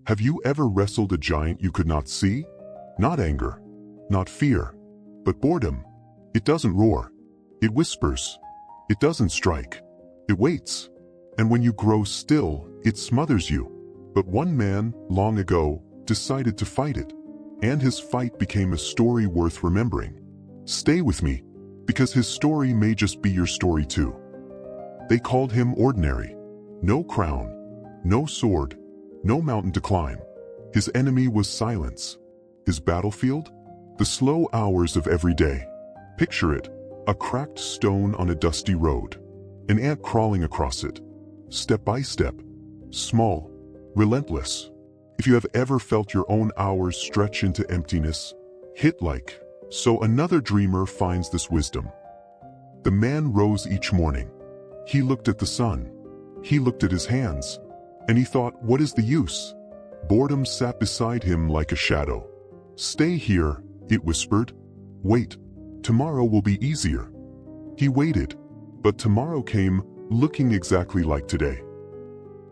Have you ever wrestled a giant you could not see? Not anger, not fear, but boredom. It doesn't roar. It whispers. It doesn't strike. It waits. And when you grow still, it smothers you. But one man, long ago, decided to fight it. And his fight became a story worth remembering. Stay with me, because his story may just be your story too. They called him ordinary. No crown, no sword, no mountain to climb. His enemy was silence. His battlefield? The slow hours of every day. Picture it, a cracked stone on a dusty road. An ant crawling across it. Step by step. Small. Relentless. If you have ever felt your own hours stretch into emptiness, hit like. So another dreamer finds this wisdom. The man rose each morning. He looked at the sun. He looked at his hands. And he thought, what is the use? Boredom sat beside him like a shadow. Stay here, it whispered. Wait. Tomorrow will be easier. He waited. But tomorrow came, looking exactly like today.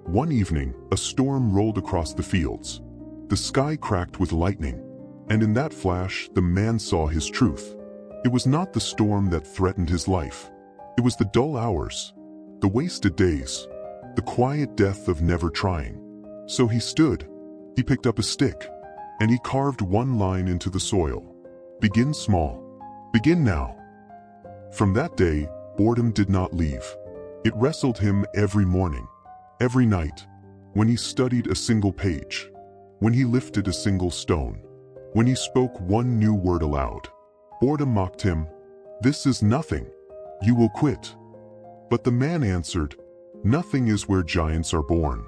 One evening, a storm rolled across the fields. The sky cracked with lightning. And in that flash, the man saw his truth. It was not the storm that threatened his life. It was the dull hours, the wasted days, the quiet death of never trying. So he stood. He picked up a stick, and he carved one line into the soil. Begin small. Begin now. From that day, boredom did not leave. It wrestled him every morning, every night, when he studied a single page, when he lifted a single stone, when he spoke one new word aloud. Boredom mocked him. This is nothing. You will quit. But the man answered, nothing is where giants are born.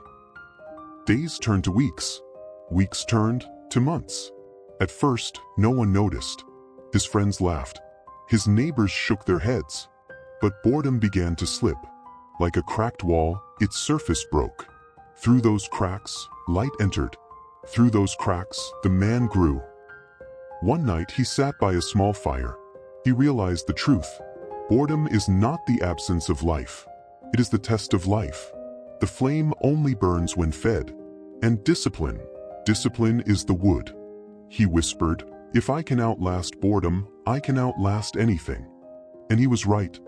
Days turned to weeks. Weeks turned to months. At first, no one noticed. His friends laughed. His neighbors shook their heads. But boredom began to slip. Like a cracked wall, its surface broke. Through those cracks, light entered. Through those cracks, the man grew. One night, he sat by a small fire. He realized the truth. Boredom is not the absence of life. It is the test of life. The flame only burns when fed. And discipline is the wood. He whispered, if I can outlast boredom, I can outlast anything. And he was right.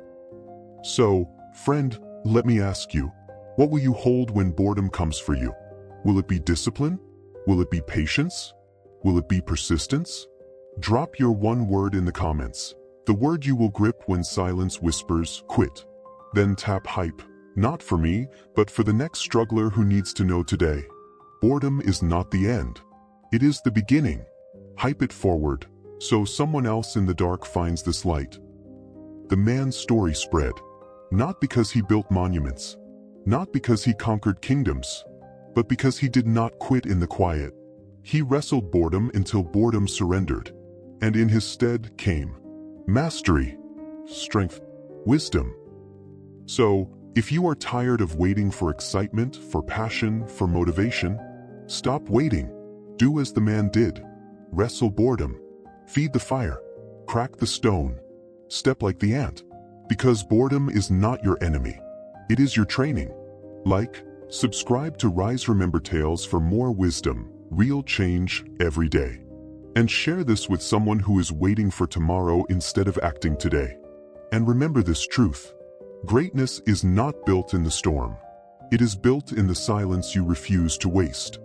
So, friend, let me ask you, what will you hold when boredom comes for you? Will it be discipline? Will it be patience? Will it be persistence? Drop your one word in the comments. The word you will grip when silence whispers, quit. Then tap hype, not for me, but for the next struggler who needs to know today. Boredom is not the end. It is the beginning. Hype it forward, so someone else in the dark finds this light. The man's story spread, not because he built monuments, not because he conquered kingdoms, but because he did not quit in the quiet. He wrestled boredom until boredom surrendered, and in his stead came mastery, strength, wisdom. So, if you are tired of waiting for excitement, for passion, for motivation, stop waiting. Do as the man did. Wrestle boredom. Feed the fire. Crack the stone. Step like the ant. Because boredom is not your enemy. It is your training. Like, subscribe to Rise Remember Tales for more wisdom, real change every day. And share this with someone who is waiting for tomorrow instead of acting today. And remember this truth. Greatness is not built in the storm. It is built in the silence you refuse to waste.